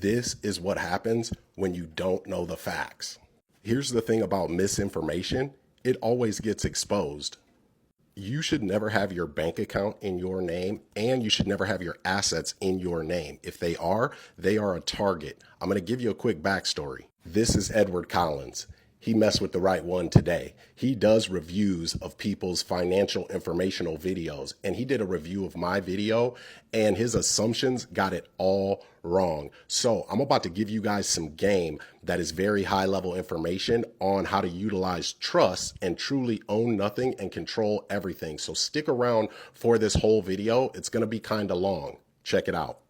This is what happens when you don't know the facts. Here's the thing about misinformation. It always gets exposed. You should never have your bank account in your name, and you should never have your assets in your name. If they are a target. I'm going to give you a quick backstory. This is Edward Collins. He messed with the right one today. He does reviews of people's financial informational videos, and he did a review of my video, and his assumptions got it all wrong. So I'm about to give you guys some game that is very high level information on how to utilize trusts and truly own nothing and control everything. So stick around for this whole video. It's going to be kind of long. Check it out.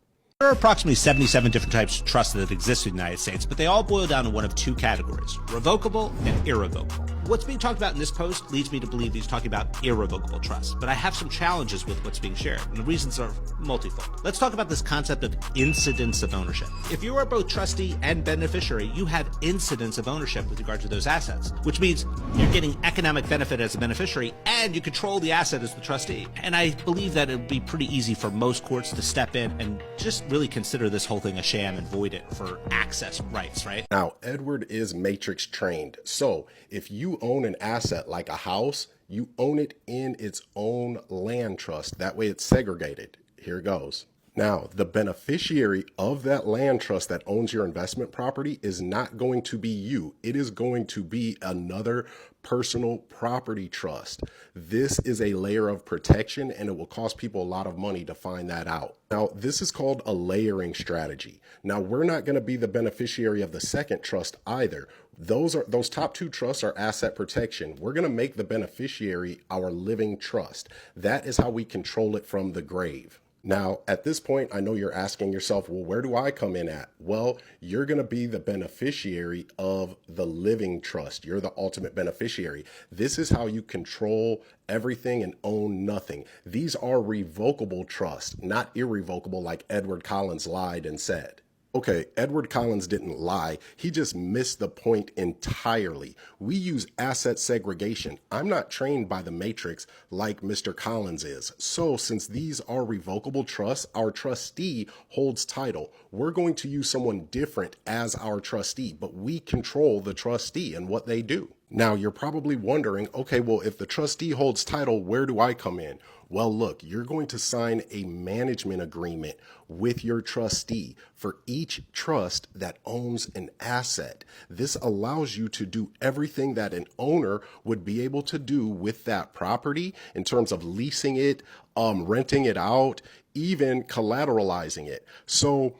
There are approximately 77 different types of trusts that exist in the United States, but they all boil down to one of two categories: revocable and irrevocable. What's being talked about in this post leads me to believe he's talking about irrevocable trusts, but I have some challenges with what's being shared, and the reasons are multifold. Let's talk about this concept of incidence of ownership. If you are both trustee and beneficiary, you have incidence of ownership with regard to those assets, which means you're getting economic benefit as a beneficiary and you control the asset as the trustee. And I believe that it would be pretty easy for most courts to step in and just really consider this whole thing a sham and void it for access rights, right? Now, Edward is matrix trained. So if you own an asset like a house, you own it in its own land trust. That way it's segregated. Here it goes. Now, the beneficiary of that land trust that owns your investment property is not going to be you. It is going to be another personal property trust. This is a layer of protection, and it will cost people a lot of money to find that out. Now, this is called a layering strategy. Now, we're not going to be the beneficiary of the second trust either. Those top two trusts are asset protection. We're going to make the beneficiary our living trust. That is how we control it from the grave. Now, at this point, I know you're asking yourself, well, where do I come in at? Well, you're going to be the beneficiary of the living trust. You're the ultimate beneficiary. This is how you control everything and own nothing. These are revocable trusts, not irrevocable like Edward Collins lied and said. Okay, Edward Collins didn't lie. He just missed the point entirely. We use asset segregation. I'm not trained by the matrix like Mr. Collins is. So since these are revocable trusts, our trustee holds title. We're going to use someone different as our trustee, but we control the trustee and what they do. Now, you're probably wondering, okay, well, if the trustee holds title, where do I come in? Well, look, you're going to sign a management agreement with your trustee for each trust that owns an asset. This allows you to do everything that an owner would be able to do with that property in terms of leasing it, renting it out, even collateralizing it. So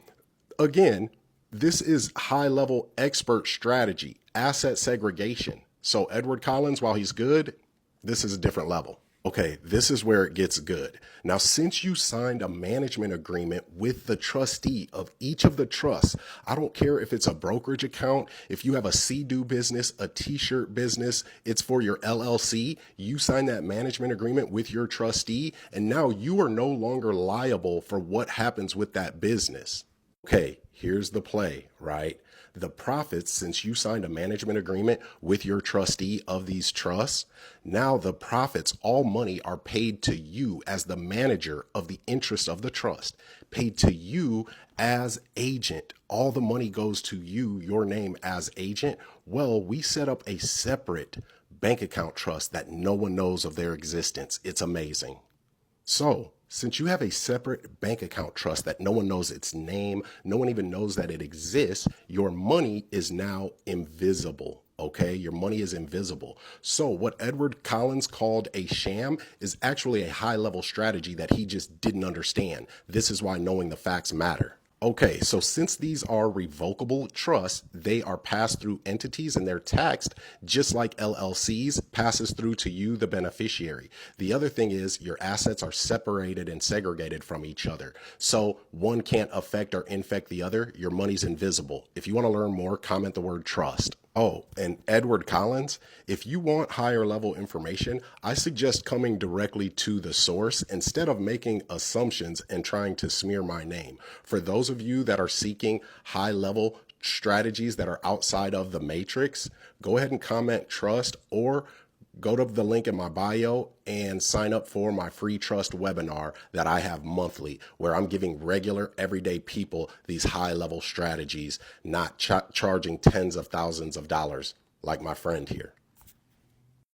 again, this is high-level expert strategy, asset segregation. So Edward Collins, while he's good, this is a different level. Okay, this is where it gets good. Now, since you signed a management agreement with the trustee of each of the trusts, I don't care if it's a brokerage account, if you have a Sea-Doo business, a t-shirt business, it's for your LLC, you sign that management agreement with your trustee, and now you are no longer liable for what happens with that business. Okay, here's the play, right? The profits, since you signed a management agreement with your trustee of these trusts, now the profits, all money, are paid to you as the manager of the interest of the trust, paid to you as agent. All the money goes to you, your name as agent. Well, we set up a separate bank account trust that no one knows of their existence. It's amazing. So, since you have a separate bank account trust that no one knows its name, no one even knows that it exists, your money is now invisible, okay? Your money is invisible. So what Edward Collins called a sham is actually a high-level strategy that he just didn't understand. This is why knowing the facts matter. Okay, so since these are revocable trusts, they are passed through entities and they're taxed just like LLCs passes through to you, the beneficiary. The other thing is your assets are separated and segregated from each other. So one can't affect or infect the other. Your money's invisible. If you want to learn more, comment the word trust. Oh, and Edward Collins, if you want higher level information, I suggest coming directly to the source instead of making assumptions and trying to smear my name. For those of you that are seeking high level strategies that are outside of the matrix, go ahead and comment trust or go to the link in my bio and sign up for my free trust webinar that I have monthly, where I'm giving regular everyday people these high level strategies, not charging tens of thousands of dollars like my friend here.